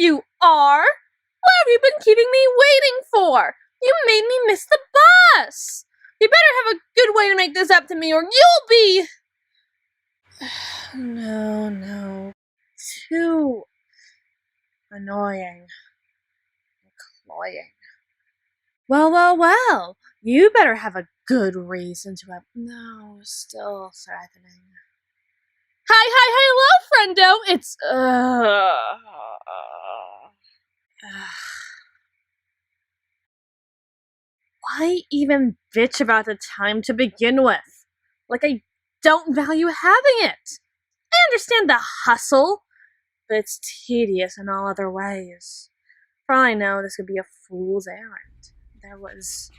you are! What have you been keeping me waiting for? You made me miss the bus! You better have a good way to make this up to me, or you'll be... No. Too annoying. Cloying. Well. You better have a good reason to have... No, still threatening. Hello, friendo! It's... Why even bitch about the time to begin with? Like I don't value having it. I understand the hustle, but it's tedious in all other ways. For all I know, this could be a fool's errand. There was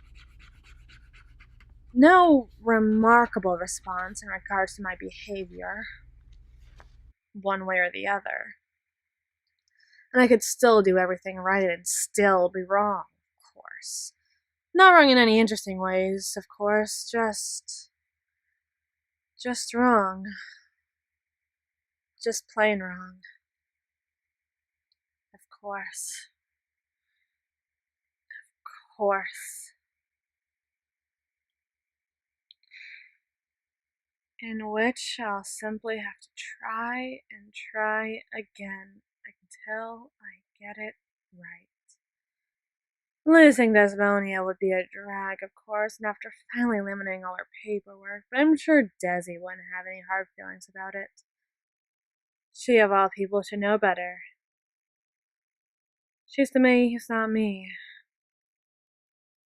no remarkable response in regards to my behavior, one way or the other. And I could still do everything right and still be wrong, of course. Not wrong in any interesting ways, of course, just wrong. Just plain wrong. Of course. In which I'll simply have to try and try again until I get it right. Losing Desmonia would be a drag, of course, and after finally eliminating all her paperwork, but I'm sure Desi wouldn't have any hard feelings about it. She, of all people, should know better. She's the me who's not me.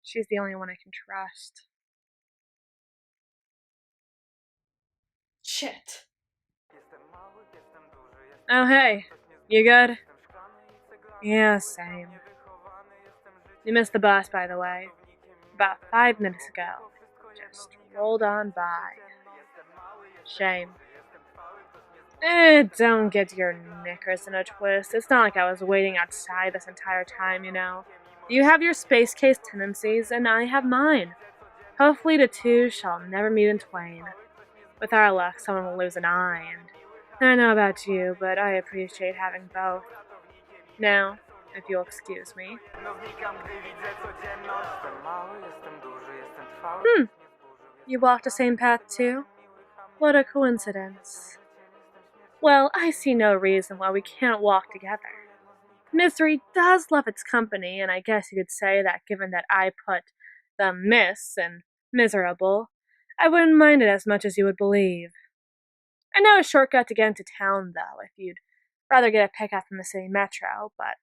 She's the only one I can trust. Shit. Oh, hey. You good? Yeah, same. You missed the bus, by the way. About 5 minutes ago. Just rolled on by. Shame. Don't get your knickers in a twist. It's not like I was waiting outside this entire time, you know. You have your space case tendencies, and I have mine. Hopefully the two shall never meet in twain. With our luck, someone will lose an eye, and I don't know about you, but I appreciate having both. Now, if you'll excuse me. You walked the same path too? What a coincidence. Well, I see no reason why we can't walk together. Misery does love its company, and I guess you could say that given that I put the miss in miserable, I wouldn't mind it as much as you would believe. I know a shortcut to get into town, though, if you'd rather get a pickup from the city metro, but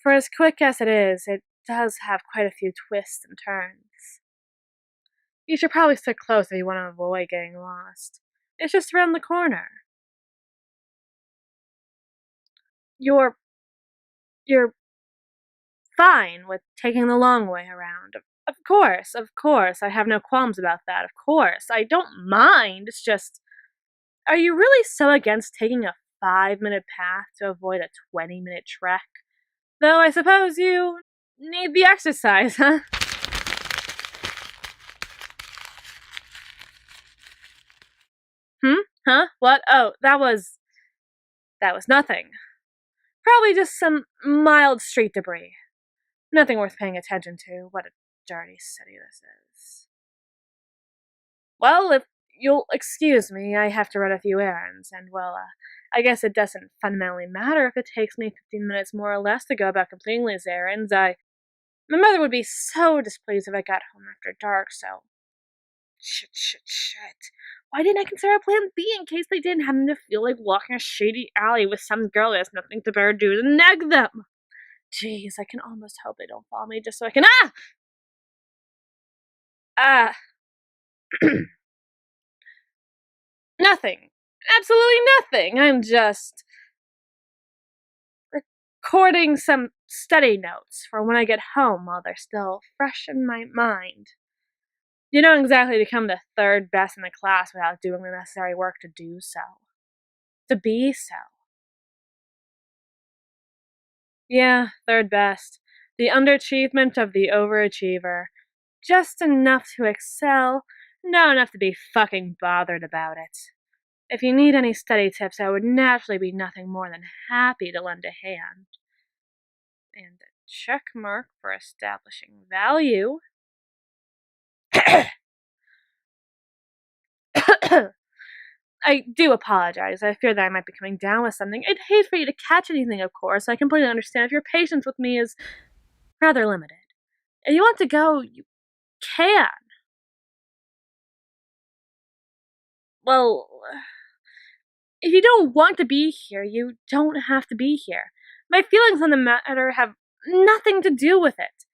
for as quick as it does have quite a few twists and turns. You should probably stick close if you want to avoid getting lost. It's just around the corner. You're fine with taking the long way around. Of course. I have no qualms about that, of course. I don't mind, it's just... Are you really so against taking a 5-minute path to avoid a 20-minute trek? Though I suppose you need the exercise, huh? Huh? What? Oh, that was nothing. Probably just some mild street debris. Nothing worth paying attention to. What a dirty city this is. Well, if you'll excuse me, I have to run a few errands, and well, I guess it doesn't fundamentally matter if it takes me 15 minutes more or less to go about completing these errands. My mother would be so displeased if I got home after dark, so... Shit. Why didn't I consider a plan B in case they didn't happen to feel like walking a shady alley with some girl that has nothing to better do than nag them? Jeez, I can almost hope they don't follow me just so I can... Nothing. Absolutely nothing. I'm just recording some study notes for when I get home while they're still fresh in my mind. You don't exactly become the third best in the class without doing the necessary work to do so. To be so. Yeah, third best. The underachievement of the overachiever. Just enough to excel, not enough to be fucking bothered about it. If you need any study tips, I would naturally be nothing more than happy to lend a hand. And a check mark for establishing value. I do apologize. I fear that I might be coming down with something. I'd hate for you to catch anything, of course. I completely understand if your patience with me is rather limited. If you want to go, you can. Well, if you don't want to be here, you don't have to be here. My feelings on the matter have nothing to do with it.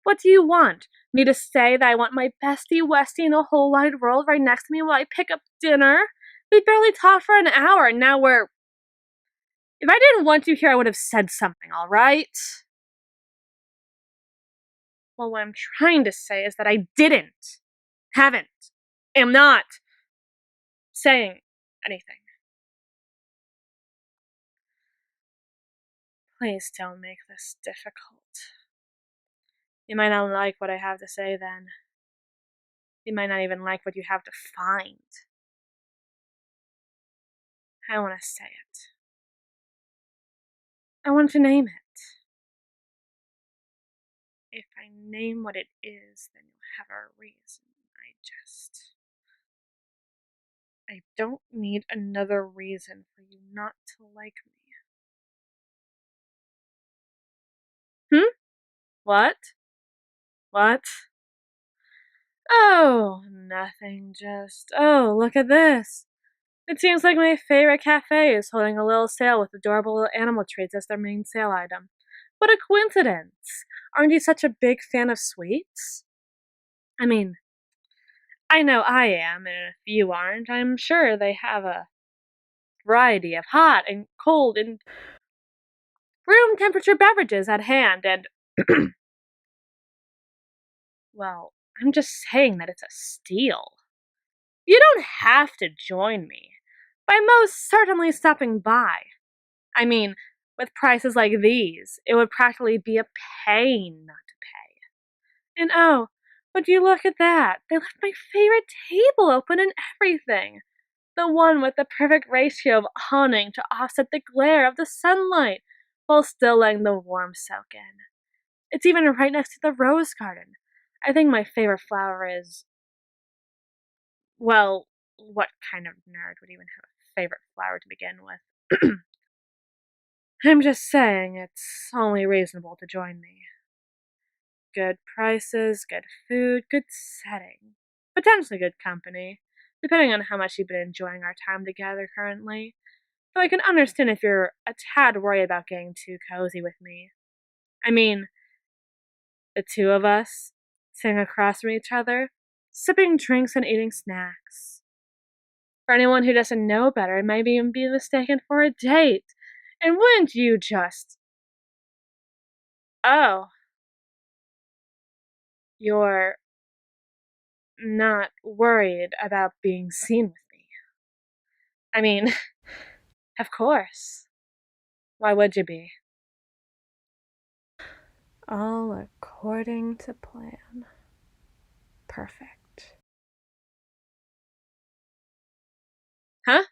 What do you want? Me to say that I want my bestie Westie in the whole wide world right next to me while I pick up dinner? We barely talked for an hour, and now we're... If I didn't want you here, I would have said something, alright? Well, what I'm trying to say is that I haven't, am not saying anything. Please don't make this difficult. You might not like what I have to say then. You might not even like what you have to find. I want to say it. I want to name it. If I name what it is, then you'll have a reason. I don't need another reason for you not to like me. What? What? Oh, nothing, just... Oh, look at this. It seems like my favorite cafe is holding a little sale with adorable little animal treats as their main sale item. What a coincidence! Aren't you such a big fan of sweets? I mean, I know I am, and if you aren't, I'm sure they have a variety of hot and cold and room temperature beverages at hand, and... Well, I'm just saying that it's a steal. You don't have to join me by most certainly stopping by. I mean, with prices like these, it would practically be a pain not to pay. And oh, would you look at that? They left my favorite table open and everything. The one with the perfect ratio of awning to offset the glare of the sunlight, while still letting the warmth soak in. It's even right next to the rose garden. I think my favorite flower is... Well, what kind of nerd would even have a favorite flower to begin with? I'm just saying, it's only reasonable to join me. Good prices, good food, good setting. Potentially good company, depending on how much you've been enjoying our time together currently. Though I can understand if you're a tad worried about getting too cozy with me. I mean, the two of us, sitting across from each other, sipping drinks and eating snacks. For anyone who doesn't know better, it might even be mistaken for a date. And wouldn't you just... Oh. You're not worried about being seen with me. I mean, of course. Why would you be? All according to plan. Perfect. Huh?